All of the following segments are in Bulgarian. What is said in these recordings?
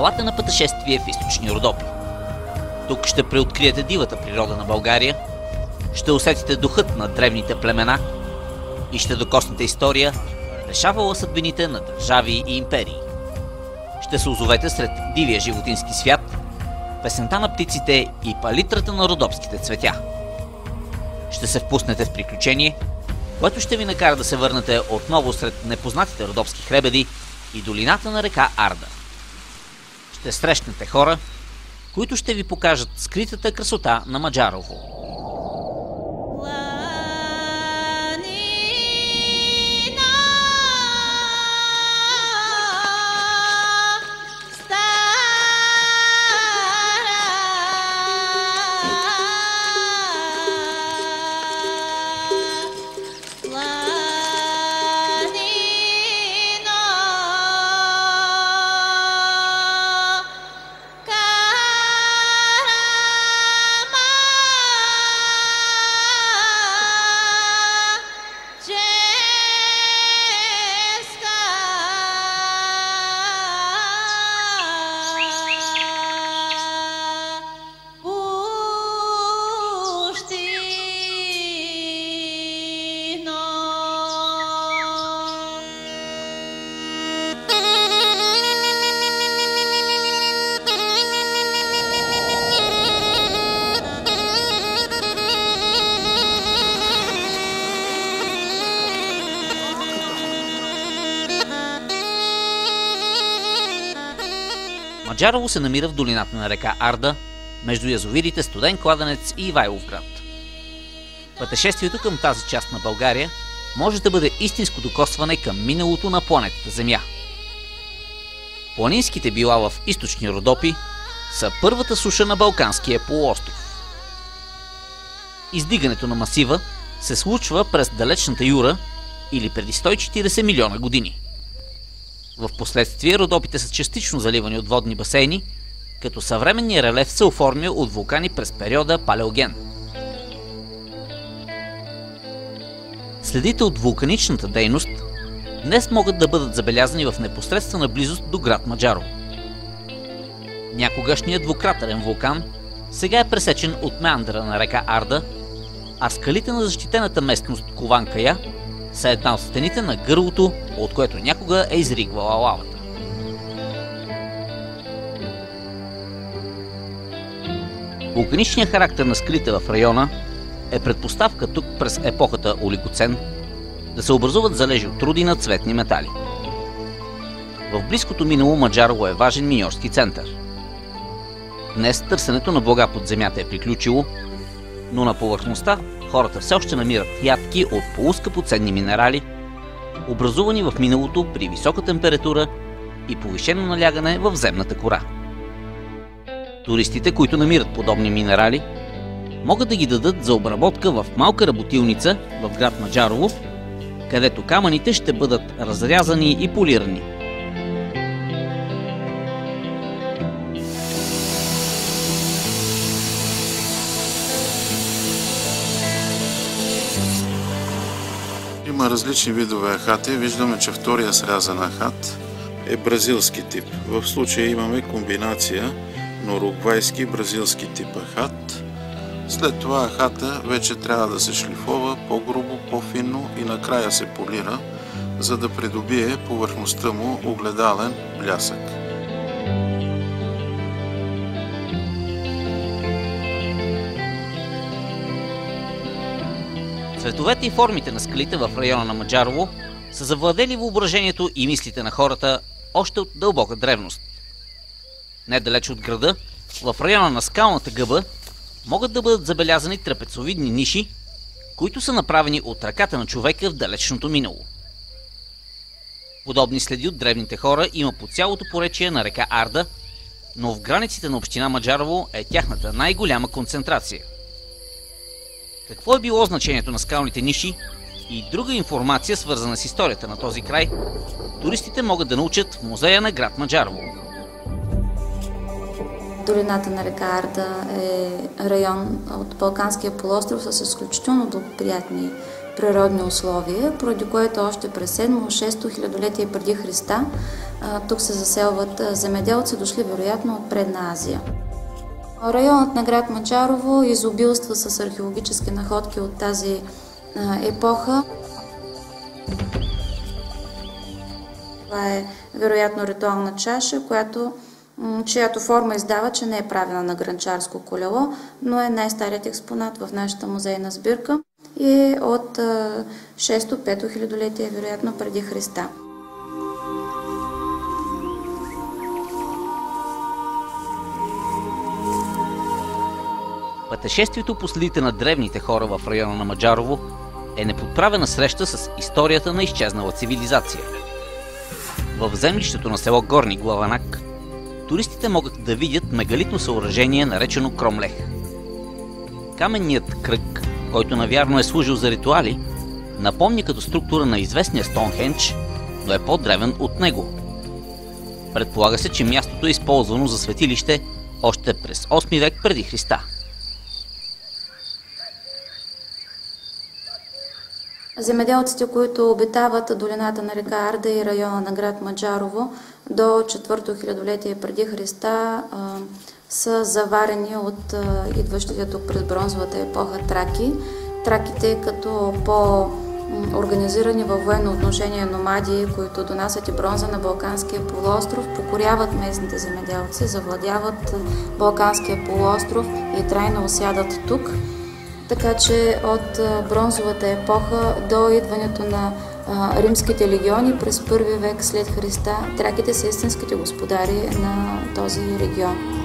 Елате на пътешествие в източни Родопи. Тук ще преоткриете дивата природа на България, ще усетите духът на древните племена и ще докоснете история, решавала съдбините на държави и империи. Ще се озовете сред дивия животински свят, песента на птиците и палитрата на родопските цветя. Ще се впуснете в приключение, което ще ви накара да се върнете отново сред непознатите родопски хребеди и долината на река Арда. Ще срещнете хора, които ще ви покажат скритата красота на Маджарово. Маджарово се намира в долината на река Арда, между язовирите Студен кладенец и Ивайловград. Пътешествието към тази част на България може да бъде истинско докосване към миналото на планетата Земя. Планинските била в източни Родопи са първата суша на Балканския полуостров. Издигането на масива се случва през далечната Юра или преди 140 милиона години. В последствие Родопите са частично заливани от водни басейни, като съвременният релеф се оформя от вулкани през периода Палеоген. Следите от вулканичната дейност днес могат да бъдат забелязани в непосредствена близост до град Маджарово. Някогашният двукратерен вулкан сега е пресечен от меандъра на река Арда, а скалите на защитената местност Кованкая са една от стените на гърлото, от което някога е изригвала лавата. Вулканичният характер на скалите в района е предпоставка тук през епохата Олигоцен да се образуват залежи от руди на цветни метали. В близкото минало Маджарово е важен миньорски център. Днес търсенето на блага под земята е приключило, но на повърхността хората все още намират ядки от полускъпоценни минерали, образувани в миналото при висока температура и повишено налягане в земната кора. Туристите, които намират подобни минерали, могат да ги дадат за обработка в малка работилница в град Маджарово, където камъните ще бъдат разрязани и полирани. Има различни видове ахати. Виждаме, че втория срязан ахат е бразилски тип. В случая имаме комбинация на уругвайски и бразилски тип ахат. След това ахата вече трябва да се шлифова по-грубо, по-финно и накрая се полира, за да придобие повърхността му огледален блясък. Цветовете и формите на скалите в района на Маджарово са завладели въображението и мислите на хората още от дълбока древност. Недалеч от града, в района на скалната гъба, могат да бъдат забелязани трапецовидни ниши, които са направени от ръката на човека в далечното минало. Подобни следи от древните хора има по цялото поречие на река Арда, но в границите на община Маджарово е тяхната най-голяма концентрация. Какво е било значението на скалните ниши и друга информация, свързана с историята на този край, туристите могат да научат в музея на град Маджарово. Долината на река Арда е район от Балканския полуостров с изключително благоприятни природни условия, поради което още през 7-6 хилядолетие преди Христа тук се заселват земеделци, дошли вероятно от Предна Азия. Районът на град Маджарово изобилства с археологически находки от тази епоха. Това е вероятно ритуална чаша, чиято форма издава, че не е правена на гранчарско колело, но е най-старият експонат в нашата музейна сбирка и е от 6-5 хилядолетие, вероятно преди Христа. Пътешествието по следите на древните хора в района на Маджарово е неподправена среща с историята на изчезнала цивилизация. В землището на село Горни Главанак туристите могат да видят мегалитно съоръжение, наречено Кромлех. Каменният кръг, който навярно е служил за ритуали, напомня като структура на известния Стоунхендж, но е по-древен от него. Предполага се, че мястото е използвано за светилище още през 8 век преди Христа. Земеделците, които обитават долината на река Арда и района на град Маджарово до 4-то хилядолетие преди Христа са заварени от идващите тук през бронзовата епоха траки. Траките като по-организирани във военно отношение номади, които донасят и бронза на Балканския полуостров, покоряват местните земеделци, завладяват Балканския полуостров и трайно осядат тук. Така че от бронзовата епоха до идването на римските легиони през 1 век след Христа, траките са истинските господари на този регион.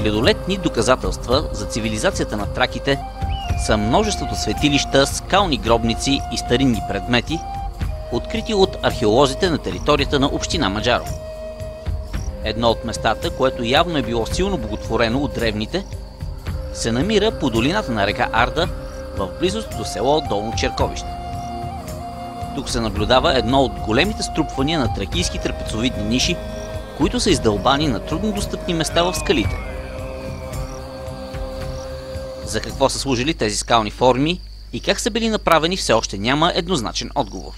Хилядолетни доказателства за цивилизацията на траките са множеството светилища, скални гробници и старинни предмети, открити от археолозите на територията на община Маджарово. Едно от местата, което явно е било силно боготворено от древните, се намира по долината на река Арда, в близост до село Долно Черковище. Тук се наблюдава едно от големите струпвания на тракийски трапецовидни ниши, които са издълбани на труднодостъпни места в скалите. За какво са служили тези скални форми и как са били направени, все още няма еднозначен отговор.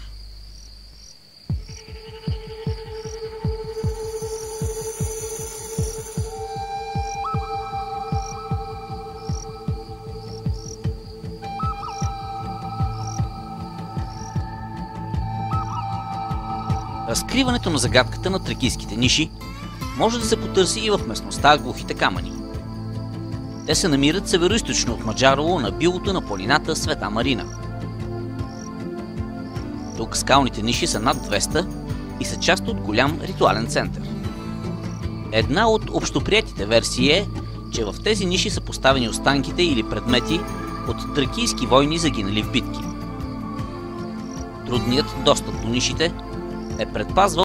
Разкриването на загадката на тракийските ниши може да се потърси и в местността Глухите камъни. Те се намират североизточно от Маджарово на билото на планината Света Марина. Тук скалните ниши са над 200 и са част от голям ритуален център. Една от общоприетите версии е, че в тези ниши са поставени останките или предмети от тракийски войни, загинали в битки. Трудният достъп до нишите е предпазвал